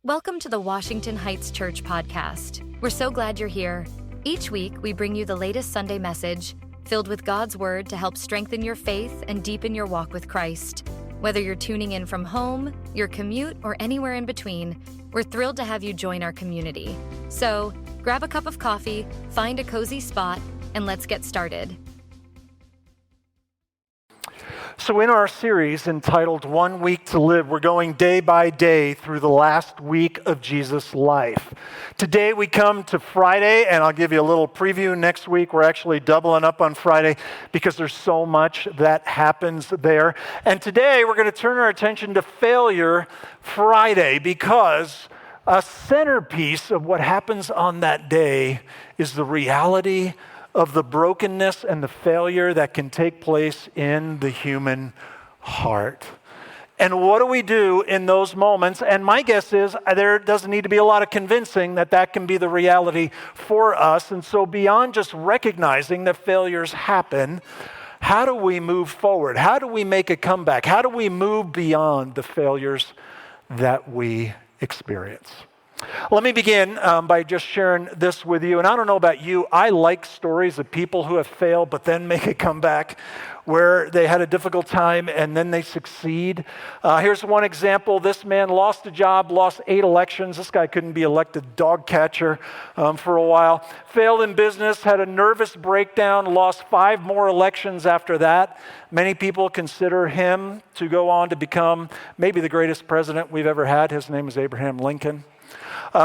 Welcome to the Washington Heights Church podcast. We're so glad you're here. Each week, we bring you the latest Sunday message filled with God's Word to help strengthen your faith and deepen your walk with Christ. Whether you're tuning in from home, your commute, or anywhere in between, we're thrilled to have you join our community. So, grab a cup of coffee, find a cozy spot, and let's get started. So in our series entitled 1 Week to Live, we're going day by day through the last week of Jesus' life. Today we come to Friday, and I'll give you a little preview. Next week we're actually doubling up on Friday because there's so much that happens there. And today we're going to turn our attention to Failure Friday because a centerpiece of what happens on that day is the reality of the brokenness and the failure that can take place in the human heart. And what do we do in those moments? And my guess is there doesn't need to be a lot of convincing that can be the reality for us. And so beyond just recognizing that failures happen, how do we move forward? How do we make a comeback? How do we move beyond the failures that we experience? Let me begin by just sharing this with you. And I don't know about you, I like stories of people who have failed but then make a comeback, where they had a difficult time and then they succeed. Here's one example. This man lost a job, lost 8 elections. This guy couldn't be elected dog catcher for a while. Failed in business, had a nervous breakdown, lost 5 more elections after that. Many people consider him to go on to become maybe the greatest president we've ever had. His name is Abraham Lincoln.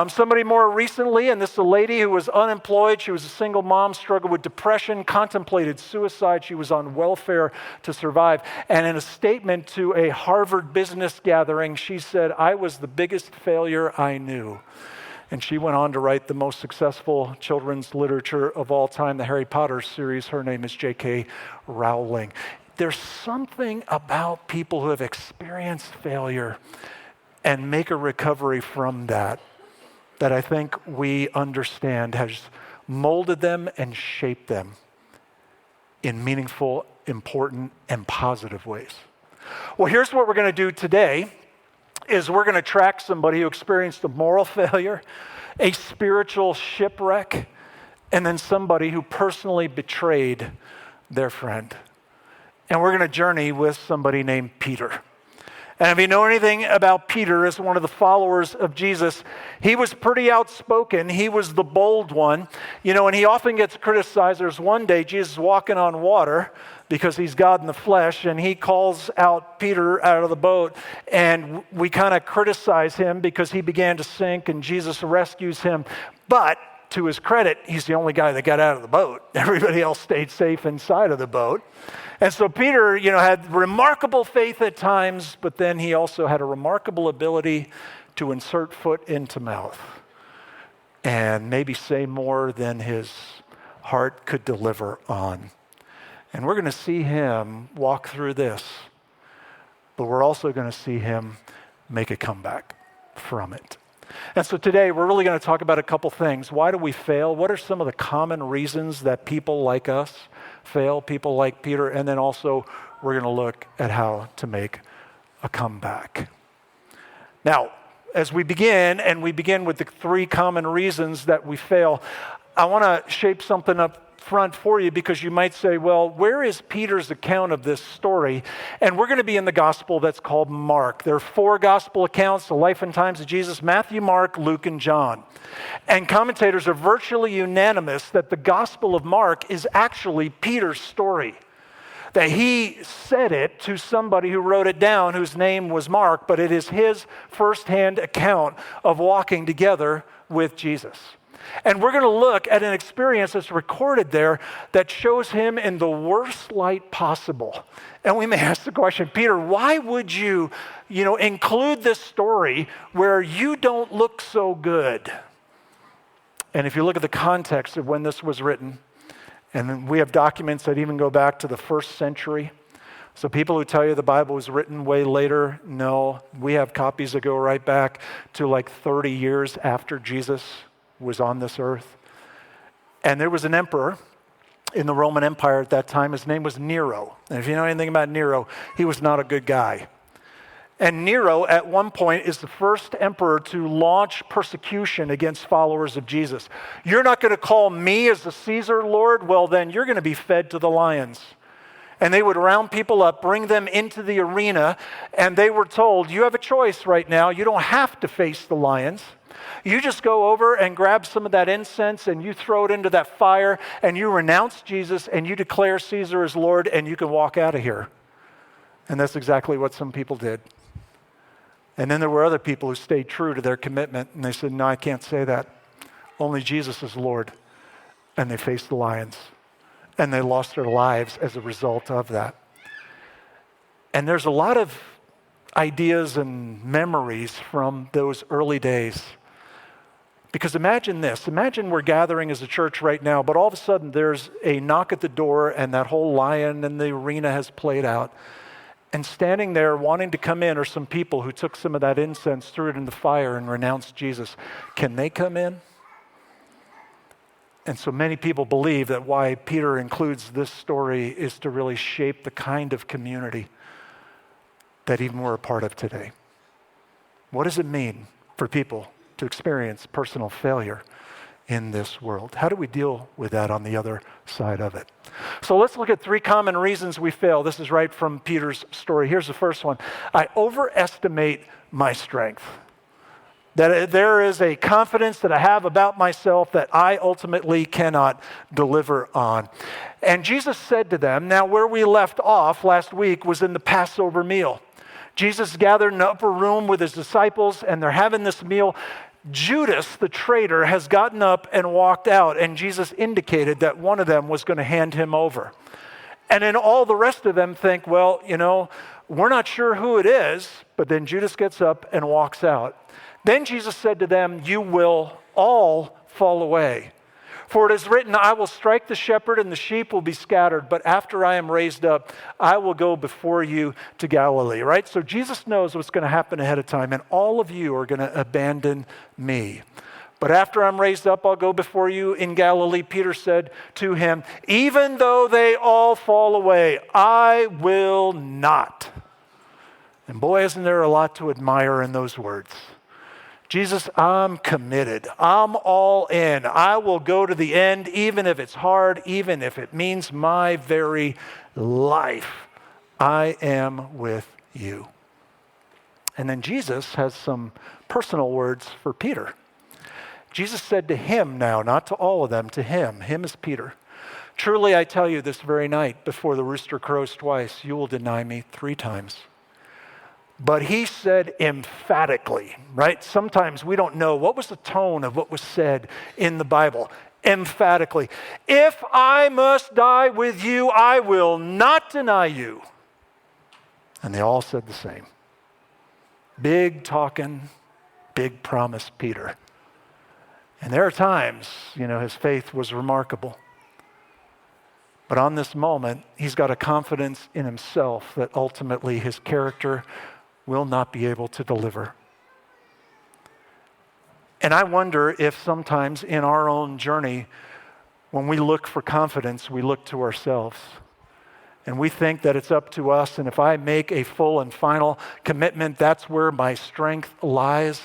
Somebody more recently, and this is a lady who was unemployed. She was a single mom, struggled with depression, contemplated suicide. She was on welfare to survive. And in a statement to a Harvard business gathering, she said, "I was the biggest failure I knew." And she went on to write the most successful children's literature of all time, the Harry Potter series. Her name is J.K. Rowling. There's something about people who have experienced failure and make a recovery from that I think we understand has molded them and shaped them in meaningful, important, and positive ways. Well, here's what we're going to do today is we're going to track somebody who experienced a moral failure, a spiritual shipwreck, and then somebody who personally betrayed their friend. And we're going to journey with somebody named Peter. And if you know anything about Peter as one of the followers of Jesus, he was pretty outspoken. He was the bold one. You know, and he often gets criticized. There's one day Jesus is walking on water because he's God in the flesh, and he calls out Peter out of the boat, and we kind of criticize him because he began to sink, and Jesus rescues him. But to his credit, he's the only guy that got out of the boat. Everybody else stayed safe inside of the boat. And so Peter, had remarkable faith at times, but then he also had a remarkable ability to insert foot into mouth and maybe say more than his heart could deliver on. And we're going to see him walk through this, but we're also going to see him make a comeback from it. And so today we're really going to talk about a couple things. Why do we fail? What are some of the common reasons that people like us fail, people like Peter? And then also we're going to look at how to make a comeback. Now, as we begin, and we begin with the 3 common reasons that we fail, I want to shape something up front for you, because you might say, well, where is Peter's account of this story? And we're going to be in the gospel that's called Mark. There are 4 gospel accounts, the life and times of Jesus: Matthew, Mark, Luke, and John. And commentators are virtually unanimous that the gospel of Mark is actually Peter's story. That he said it to somebody who wrote it down, whose name was Mark, but it is his firsthand account of walking together with Jesus. And we're going to look at an experience that's recorded there that shows him in the worst light possible. And we may ask the question, Peter, why would you, include this story where you don't look so good? And if you look at the context of when this was written, and then we have documents that even go back to the 1st century. So people who tell you the Bible was written way later, no, we have copies that go right back to like 30 years after Jesus was on this earth. And there was an emperor in the Roman Empire at that time. His name was Nero. And if you know anything about Nero, he was not a good guy. And Nero, at one point, is the first emperor to launch persecution against followers of Jesus. You're not going to call me as the Caesar, Lord? Well, then you're going to be fed to the lions. And they would round people up, bring them into the arena, and they were told, you have a choice right now. You don't have to face the lions. You just go over and grab some of that incense and you throw it into that fire and you renounce Jesus and you declare Caesar as Lord and you can walk out of here. And that's exactly what some people did. And then there were other people who stayed true to their commitment and they said, no, I can't say that. Only Jesus is Lord. And they faced the lions. And they lost their lives as a result of that. And there's a lot of ideas and memories from those early days. Because imagine this. Imagine we're gathering as a church right now, but all of a sudden there's a knock at the door and that whole lion in the arena has played out. And standing there wanting to come in are some people who took some of that incense, threw it in the fire, and renounced Jesus. Can they come in? And so many people believe that why Peter includes this story is to really shape the kind of community that even we're a part of today. What does it mean for people to experience personal failure in this world? How do we deal with that on the other side of it? So let's look at 3 common reasons we fail. This is right from Peter's story. Here's the first one. I overestimate my strength. That there is a confidence that I have about myself that I ultimately cannot deliver on. And Jesus said to them, now where we left off last week was in the Passover meal. Jesus gathered in the upper room with his disciples and they're having this meal. Judas, the traitor, has gotten up and walked out, and Jesus indicated that one of them was going to hand him over. And then all the rest of them think, well, we're not sure who it is, but then Judas gets up and walks out. Then Jesus said to them, you will all fall away. For it is written, I will strike the shepherd and the sheep will be scattered, but after I am raised up, I will go before you to Galilee, right? So Jesus knows what's going to happen ahead of time, and all of you are going to abandon me. But after I'm raised up, I'll go before you in Galilee. Peter said to him, even though they all fall away, I will not. And boy, isn't there a lot to admire in those words. Jesus, I'm committed. I'm all in. I will go to the end, even if it's hard, even if it means my very life. I am with you. And then Jesus has some personal words for Peter. Jesus said to him now, not to all of them, to him is Peter. Truly, I tell you this very night, before the rooster crows twice, you will deny me 3 times. But he said emphatically, right? Sometimes we don't know what was the tone of what was said in the Bible. Emphatically, if I must die with you, I will not deny you. And they all said the same. Big talking, big promise Peter. And there are times, his faith was remarkable. But on this moment, he's got a confidence in himself that ultimately his character will not be able to deliver. And I wonder if sometimes in our own journey, when we look for confidence, we look to ourselves. And we think that it's up to us, and if I make a full and final commitment, that's where my strength lies.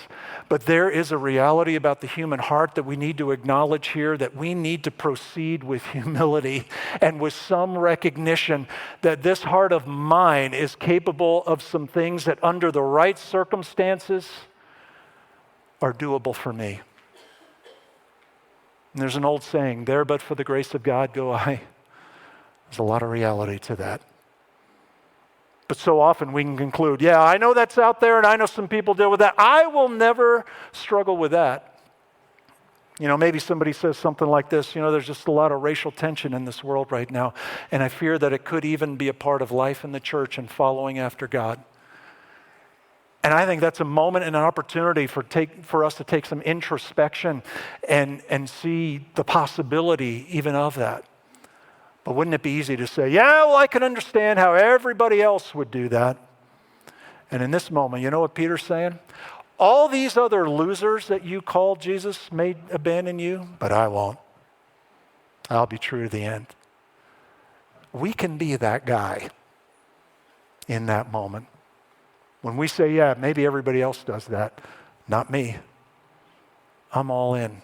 But there is a reality about the human heart that we need to acknowledge here, that we need to proceed with humility and with some recognition that this heart of mine is capable of some things that under the right circumstances are doable for me. And there's an old saying, there but for the grace of God go I. There's a lot of reality to that. But so often we can conclude, yeah, I know that's out there and I know some people deal with that. I will never struggle with that. Maybe somebody says something like this, there's just a lot of racial tension in this world right now. And I fear that it could even be a part of life in the church and following after God. And I think that's a moment and an opportunity for us to take some introspection and see the possibility even of that. But wouldn't it be easy to say, yeah, well, I can understand how everybody else would do that. And in this moment, you know what Peter's saying? All these other losers that you called Jesus may abandon you, but I won't. I'll be true to the end. We can be that guy in that moment. When we say, yeah, maybe everybody else does that, not me. I'm all in.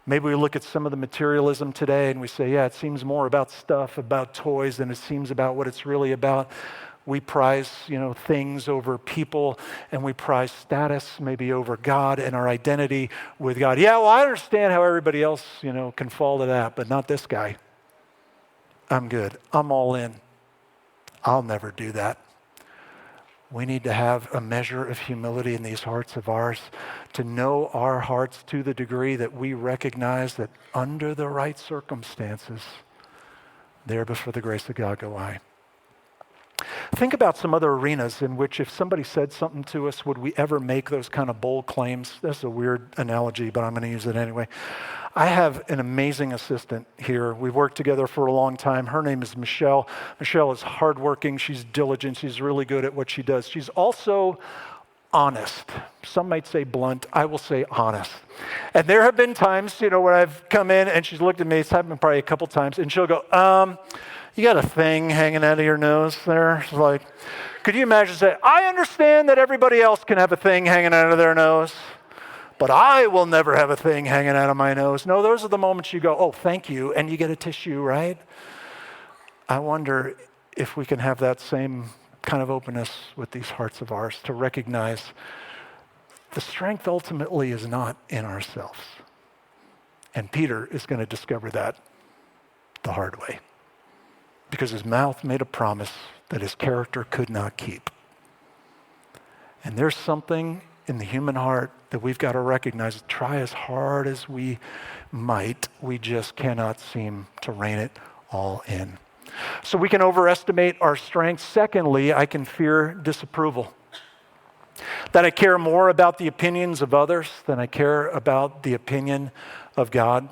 Maybe we look at some of the materialism today and we say, yeah, it seems more about stuff, about toys, than it seems about what it's really about. We prize, things over people, and we prize status maybe over God and our identity with God. Yeah, well, I understand how everybody else, can fall to that, but not this guy. I'm good. I'm all in. I'll never do that. We need to have a measure of humility in these hearts of ours, to know our hearts to the degree that we recognize that under the right circumstances, there before the grace of God go I. Think about some other arenas in which if somebody said something to us, would we ever make those kind of bold claims? That's a weird analogy, but I'm going to use it anyway. I have an amazing assistant here. We've worked together for a long time. Her name is Michelle. Michelle is hardworking. She's diligent. She's really good at what she does. She's also honest. Some might say blunt. I will say honest. And there have been times, when I've come in and she's looked at me, it's happened probably a couple times, and she'll go, you got a thing hanging out of your nose there? It's like, could you imagine saying, I understand that everybody else can have a thing hanging out of their nose, but I will never have a thing hanging out of my nose. No, those are the moments you go, oh, thank you, and you get a tissue, right? I wonder if we can have that same kind of openness with these hearts of ours, to recognize the strength ultimately is not in ourselves. And Peter is going to discover that the hard way, because his mouth made a promise that his character could not keep. And there's something in the human heart that we've got to recognize. Try as hard as we might, we just cannot seem to rein it all in. So we can overestimate our strengths. Secondly, I can fear disapproval. That I care more about the opinions of others than I care about the opinion of God.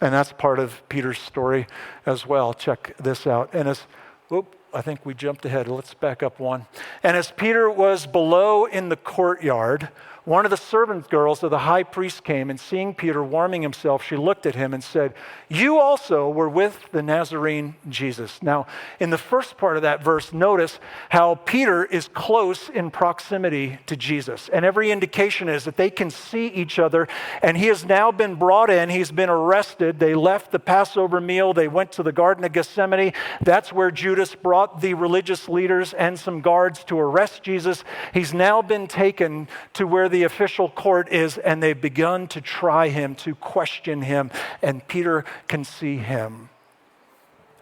And that's part of Peter's story as well. Check this out. I think we jumped ahead. Let's back up one. And as Peter was below in the courtyard, one of the servant girls of the high priest came, and seeing Peter warming himself, she looked at him and said, you also were with the Nazarene Jesus. Now, in the first part of that verse, notice how Peter is close in proximity to Jesus. And every indication is that they can see each other. And he has now been brought in. He's been arrested. They left the Passover meal. They went to the Garden of Gethsemane. That's where Judas brought the religious leaders and some guards to arrest Jesus. He's now been taken to where the official court is, and they've begun to try him, to question him, and Peter can see him.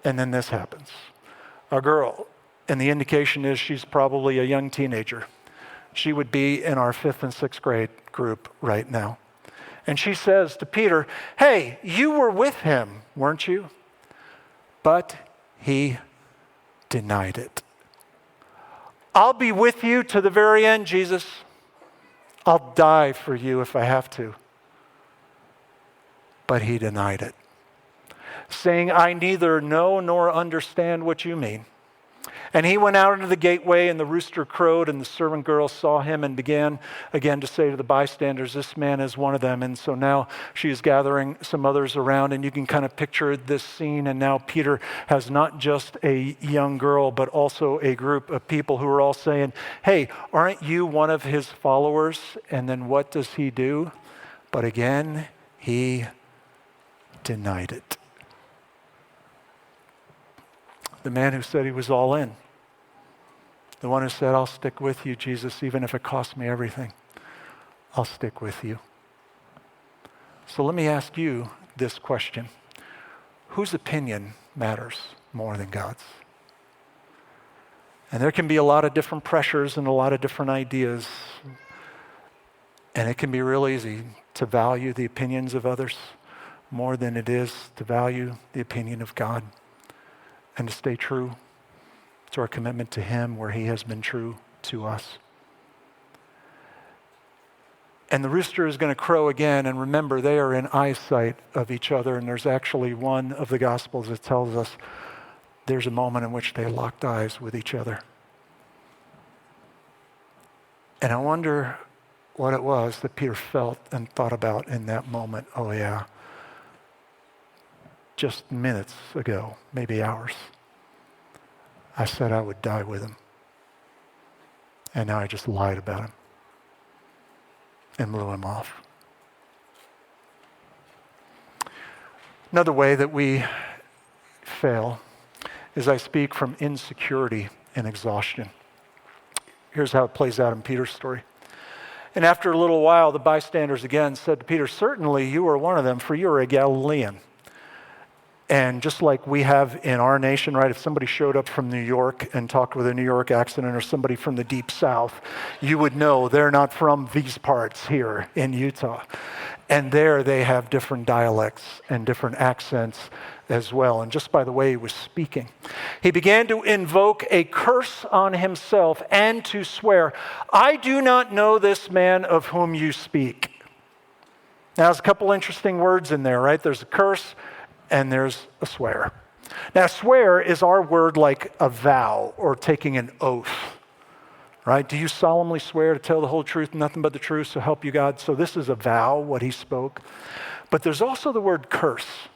And then this happens. A girl, and the indication is she's probably a young teenager. She would be in our 5th and 6th grade group right now. And she says to Peter, hey, you were with him, weren't you? But he denied it. I'll be with you to the very end, Jesus. I'll die for you if I have to. But he denied it, saying, I neither know nor understand what you mean. And he went out into the gateway, and the rooster crowed, and the servant girl saw him and began again to say to the bystanders, this man is one of them. And so now she is gathering some others around, and you can kind of picture this scene. And now Peter has not just a young girl, but also a group of people who are all saying, hey, aren't you one of his followers? And then what does he do? But again, he denied it. The man who said he was all in. The one who said, I'll stick with you, Jesus, even if it costs me everything. I'll stick with you. So let me ask you this question. Whose opinion matters more than God's? And there can be a lot of different pressures and a lot of different ideas. And it can be real easy to value the opinions of others more than it is to value the opinion of God, and to stay true to our commitment to him where he has been true to us. And the rooster is going to crow again, and remember, they are in eyesight of each other, and there's actually one of the Gospels that tells us there's a moment in which they locked eyes with each other. And I wonder what it was that Peter felt and thought about in that moment. Oh yeah, just minutes ago, maybe hours, I said I would die with him. And now I just lied about him and blew him off. Another way that we fail is I speak from insecurity and exhaustion. Here's how it plays out in Peter's story. And after a little while, the bystanders again said to Peter, "Certainly you are one of them, for you are a Galilean." And just like we have in our nation, right, if somebody showed up from New York and talked with a New York accent, or somebody from the deep south, you would know they're not from these parts here in Utah. And there they have different dialects and different accents as well. And just by the way he was speaking, he began to invoke a curse on himself and to swear, "I do not know this man of whom you speak." Now, there's a couple interesting words in there, right? There's a curse and there's a swear. Now, swear is our word like a vow or taking an oath, right? Do you solemnly swear to tell the whole truth and nothing but the truth, so help you God? So this is a vow, what he spoke. But there's also the word curse.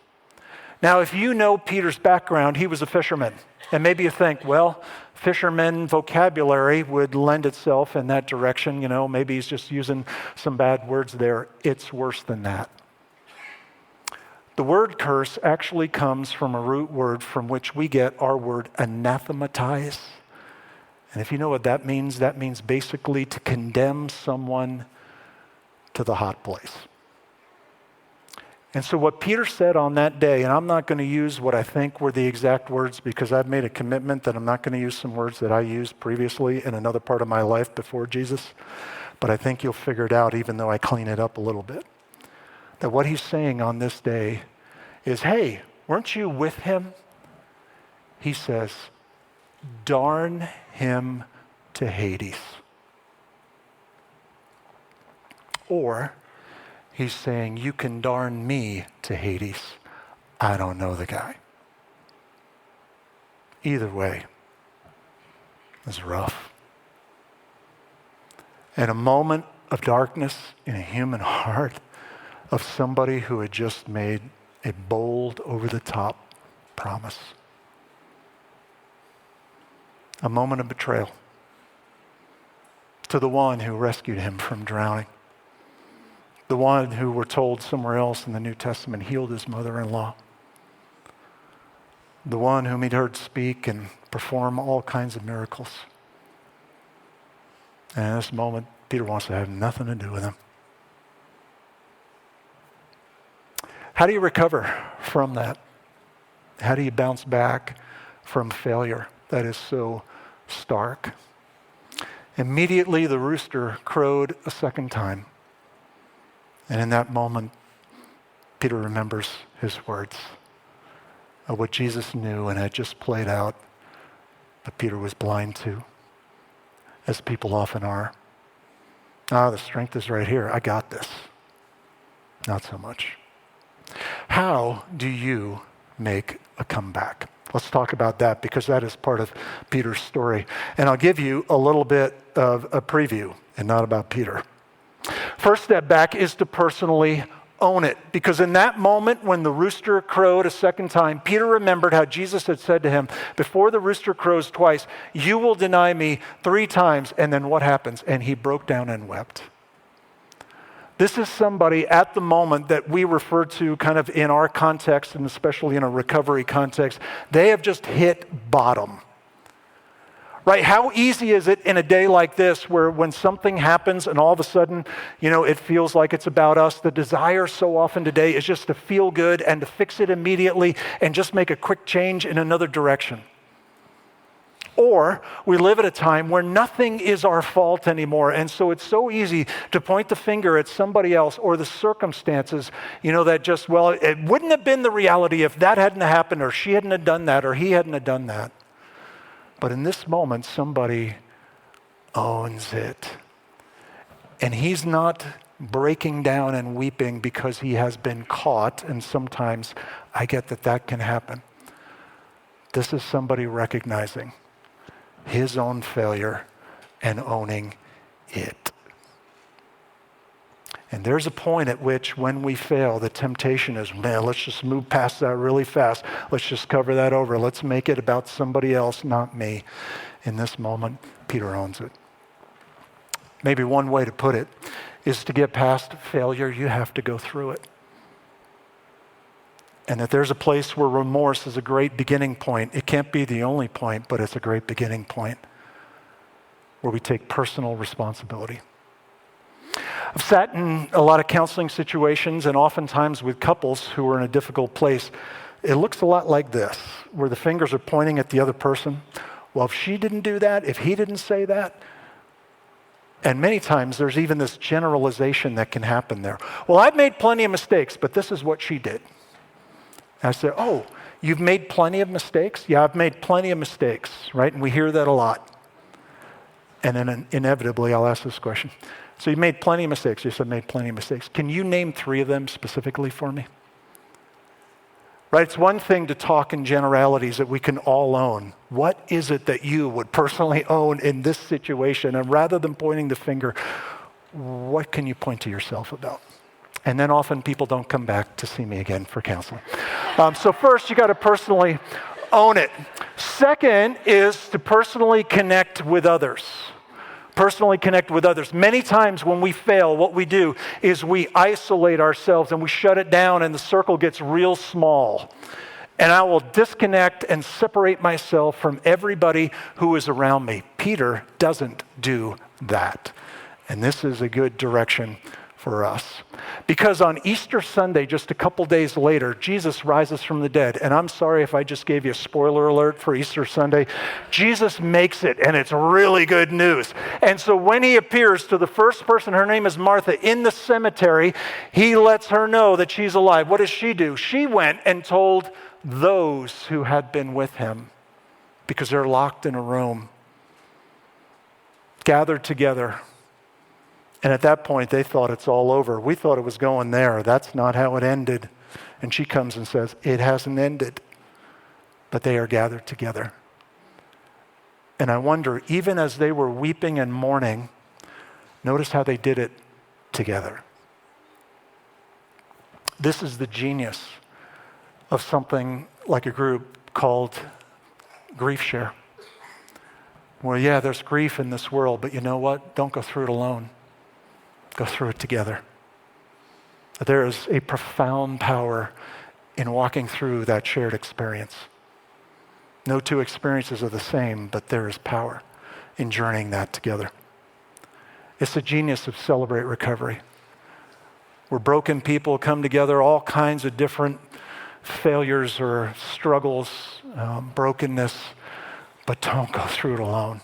Now, if you know Peter's background, he was a fisherman. And maybe you think, well, fisherman vocabulary would lend itself in that direction. Maybe he's just using some bad words there. It's worse than that. The word curse actually comes from a root word from which we get our word anathematize. And if you know what that means basically to condemn someone to the hot place. And so what Peter said on that day, and I'm not going to use what I think were the exact words because I've made a commitment that I'm not going to use some words that I used previously in another part of my life before Jesus, but I think you'll figure it out even though I clean it up a little bit. That what he's saying on this day is, hey, weren't you with him? He says, darn him to Hades. Or he's saying, you can darn me to Hades. I don't know the guy. Either way, it's rough. And a moment of darkness in a human heart of somebody who had just made a bold, over-the-top promise. A moment of betrayal to the one who rescued him from drowning. The one who we're told somewhere else in the New Testament healed his mother-in-law. The one whom he'd heard speak and perform all kinds of miracles. And in this moment, Peter wants to have nothing to do with him. How do you recover from that? How do you bounce back from failure that is so stark? Immediately the rooster crowed a second time. And in that moment, Peter remembers his words of what Jesus knew and had just played out, but Peter was blind to, as people often are. The strength is right here. I got this. Not so much. How do you make a comeback? Let's talk about that because that is part of Peter's story. And I'll give you a little bit of a preview and not about Peter. First step back is to personally own it. Because in that moment when the rooster crowed a second time, Peter remembered how Jesus had said to him, before the rooster crows twice, you will deny me 3 times. And then what happens? And he broke down and wept. This is somebody at the moment that we refer to kind of in our context, and especially in a recovery context, they have just hit bottom. Right? How easy is it in a day like this where when something happens and all of a sudden, it feels like it's about us. The desire so often today is just to feel good and to fix it immediately and just make a quick change in another direction. Or we live at a time where nothing is our fault anymore. And so it's so easy to point the finger at somebody else or the circumstances, that just, it wouldn't have been the reality if that hadn't happened or she hadn't have done that or he hadn't have done that. But in this moment, somebody owns it. And he's not breaking down and weeping because he has been caught. And sometimes I get that can happen. This is somebody recognizing his own failure and owning it. And there's a point at which when we fail, the temptation is, let's just move past that really fast. Let's just cover that over. Let's make it about somebody else, not me. In this moment, Peter owns it. maybe one way to put it is to get past failure, you have to go through it. And that there's a place where remorse is a great beginning point. It can't be the only point, but it's a great beginning point where we take personal responsibility. I've sat in a lot of counseling situations, and oftentimes with couples who are in a difficult place. It looks a lot like this, where the fingers are pointing at the other person. Well, if she didn't do that, if he didn't say that, and many times there's even this generalization that can happen there. Well, I've made plenty of mistakes, but this is what she did. And I say, oh, you've made plenty of mistakes? Yeah, I've made plenty of mistakes, right? And we hear that a lot. And then inevitably, I'll ask this question. So you made plenty of mistakes. You said made plenty of mistakes. Can you name 3 of them specifically for me? Right? It's one thing to talk in generalities that we can all own. What is it that you would personally own in this situation? And rather than pointing the finger, what can you point to yourself about? And then often people don't come back to see me again for counseling. So first, you got to personally own it. Second is to personally connect with others. Personally connect with others. Many times when we fail, what we do is we isolate ourselves and we shut it down and the circle gets real small. And I will disconnect and separate myself from everybody who is around me. Peter doesn't do that. And this is a good direction for us. Because on Easter Sunday, just a couple days later, Jesus rises from the dead. And I'm sorry if I just gave you a spoiler alert for Easter Sunday. Jesus makes it, and it's really good news. And so when he appears to the first person, her name is Martha, in the cemetery, he lets her know that she's alive. What does she do? She went and told those who had been with him, because they're locked in a room, gathered together. And at that point, they thought it's all over. We thought it was going there. That's not how it ended. And she comes and says, it hasn't ended, but they are gathered together. And I wonder, even as they were weeping and mourning, notice how they did it together. This is the genius of something like a group called Grief Share. Well, yeah, there's grief in this world, but you know what? Don't go through it alone. Go through it together. There is a profound power in walking through that shared experience. No 2 experiences are the same, but there is power in journeying that together. It's the genius of Celebrate Recovery, where broken people come together, all kinds of different failures or struggles, brokenness, but don't go through it alone.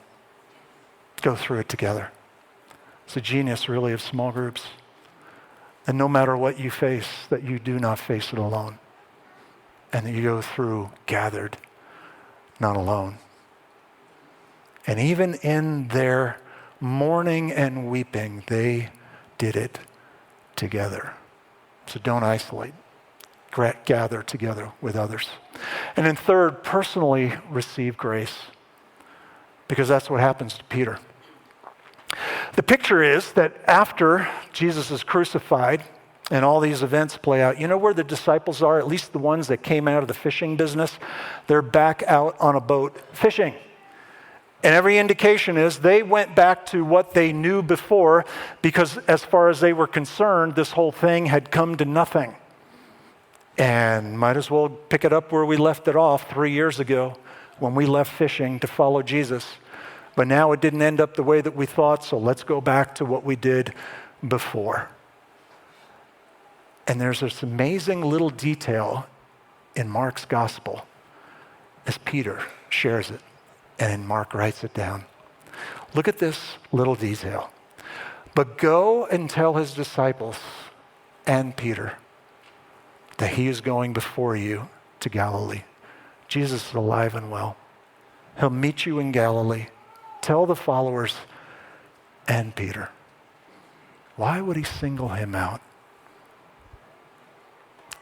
Go through it together. It's the genius, really, of small groups. And no matter what you face, that you do not face it alone. And that you go through gathered, not alone. And even in their mourning and weeping, they did it together. So don't isolate. Gather together with others. And then third, personally receive grace. Because that's what happens to Peter. The picture is that after Jesus is crucified and all these events play out, you know where the disciples are, at least the ones that came out of the fishing business? They're back out on a boat fishing. And every indication is they went back to what they knew before, because as far as they were concerned, this whole thing had come to nothing. And might as well pick it up where we left it off 3 years ago when we left fishing to follow Jesus. But now it didn't end up the way that we thought, so let's go back to what we did before. And there's this amazing little detail in Mark's gospel as Peter shares it, and Mark writes it down. Look at this little detail. But go and tell his disciples and Peter that he is going before you to Galilee. Jesus is alive and well. He'll meet you in Galilee. Tell the followers and Peter. Why would he single him out?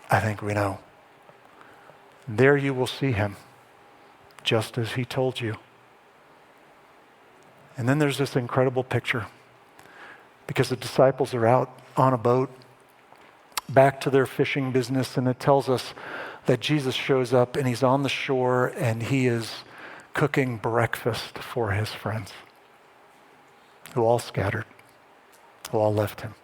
I think we know. There you will see him, just as he told you. And then there's this incredible picture, because the disciples are out on a boat, back to their fishing business, and it tells us that Jesus shows up and he's on the shore and he is cooking breakfast for his friends, who all scattered. all left him.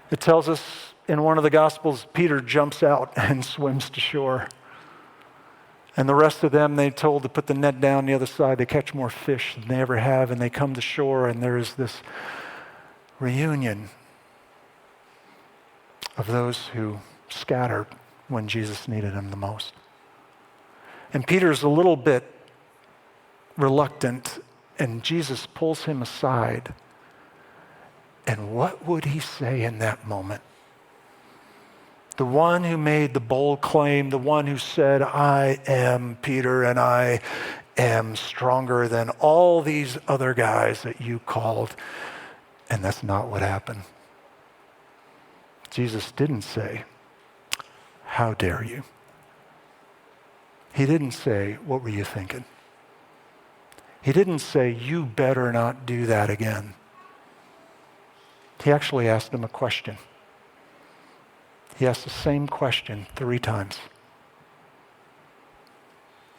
It tells us in one of the Gospels, Peter jumps out and swims to shore. And the rest of them, they told to put the net down the other side. They catch more fish than they ever have, and they come to shore, and there is this reunion of those who scattered when Jesus needed them the most. And Peter's a little bit reluctant, and Jesus pulls him aside. And what would he say in that moment? The one who made the bold claim, the one who said, I am Peter and I am stronger than all these other guys that you called. And that's not what happened. Jesus didn't say, how dare you? He didn't say, what were you thinking? He didn't say, you better not do that again. He actually asked him a question. He asked the same question 3 times.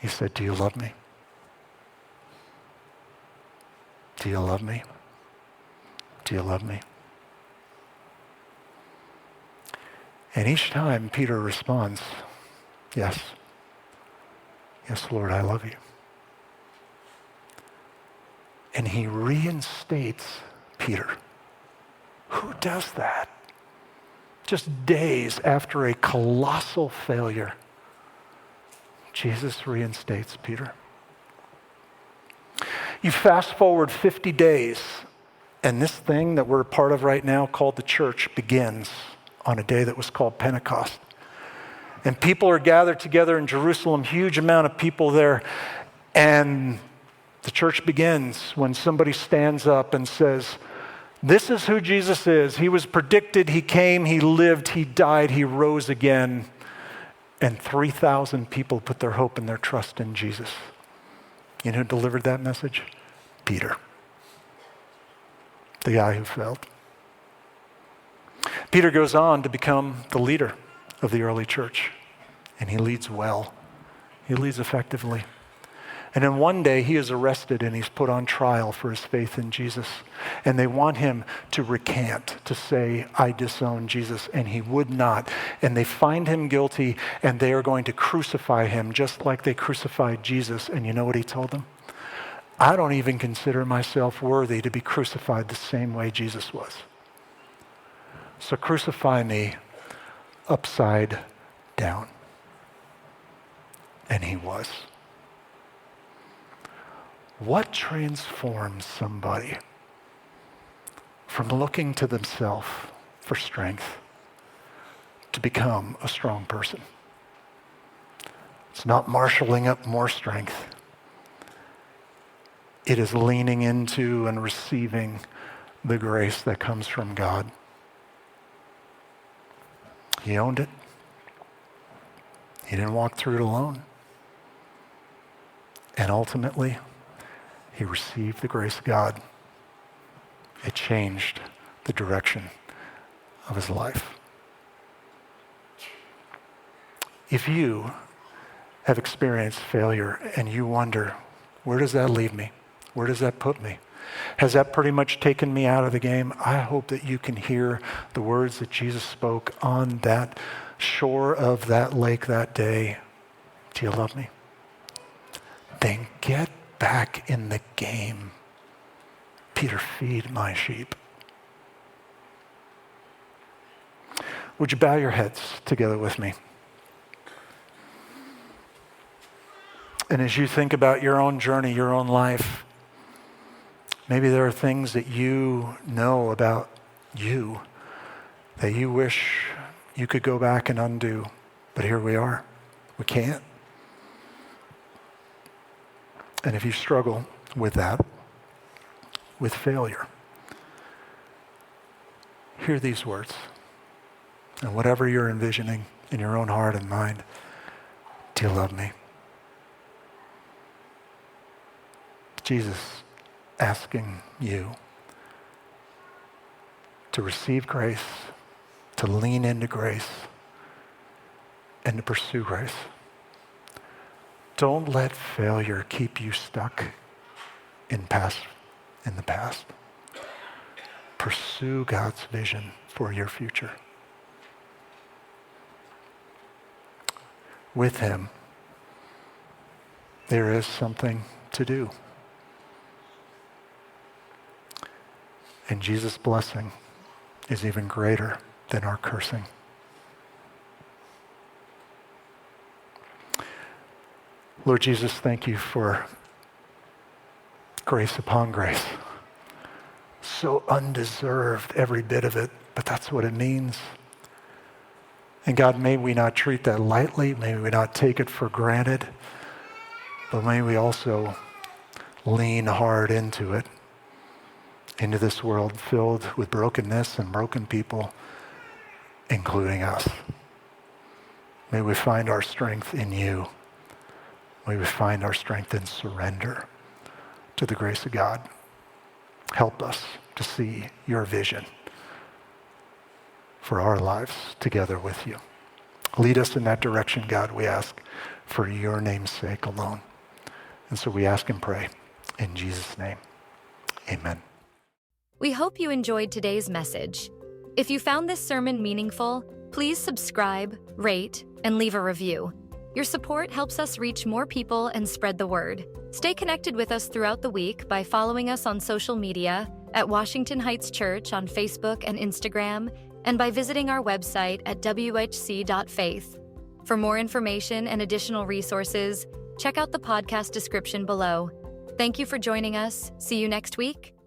He said, do you love me? Do you love me? Do you love me? And each time Peter responds, yes. Yes, Lord, I love you. And he reinstates Peter. Who does that? Just days after a colossal failure, Jesus reinstates Peter. You fast forward 50 days, and this thing that we're a part of right now called the church begins on a day that was called Pentecost. And people are gathered together in Jerusalem, huge amount of people there, and the church begins when somebody stands up and says, this is who Jesus is. He was predicted, he came, he lived, he died, he rose again. And 3,000 people put their hope and their trust in Jesus. You know who delivered that message? Peter, the guy who failed. Peter goes on to become the leader of the early church, and he leads well. He leads effectively. And then one day he is arrested and he's put on trial for his faith in Jesus. And they want him to recant, to say, I disown Jesus, and he would not. And they find him guilty, and they are going to crucify him just like they crucified Jesus. And you know what he told them? I don't even consider myself worthy to be crucified the same way Jesus was. So crucify me upside down. And he was. What transforms somebody from looking to themselves for strength to become a strong person? It's not marshaling up more strength. It is leaning into and receiving the grace that comes from God. He owned it. He didn't walk through it alone. And ultimately, he received the grace of God. It changed the direction of his life. If you have experienced failure and you wonder, where does that leave me? Where does that put me? Has that pretty much taken me out of the game? I hope that you can hear the words that Jesus spoke on that shore of that lake that day. Do you love me? Then get back in the game. Peter, feed my sheep. Would you bow your heads together with me? And as you think about your own journey, your own life, maybe there are things that you know about you that you wish you could go back and undo. But here we are. We can't. And if you struggle with that, with failure, hear these words. And whatever you're envisioning in your own heart and mind, do you love me? Jesus asking you to receive grace, to lean into grace, and to pursue grace. Don't let failure keep you stuck in the past. pursue God's vision for your future. With him, there is something to do. And Jesus' blessing is even greater than our cursing. Lord Jesus, thank you for grace upon grace. So undeserved, every bit of it, but that's what it means. And God, may we not treat that lightly, may we not take it for granted, but may we also lean hard into it, into this world filled with brokenness and broken people, including us. May we find our strength in you. May we find our strength in surrender to the grace of God. Help us to see your vision for our lives together with you. Lead us in that direction, God, we ask, for your name's sake alone. And so we ask and pray in Jesus' name. Amen. We hope you enjoyed today's message. If you found this sermon meaningful, please subscribe, rate, and leave a review. Your support helps us reach more people and spread the word. Stay connected with us throughout the week by following us on social media at Washington Heights Church on Facebook and Instagram, and by visiting our website at whc.faith. For more information and additional resources, check out the podcast description below. Thank you for joining us. See you next week.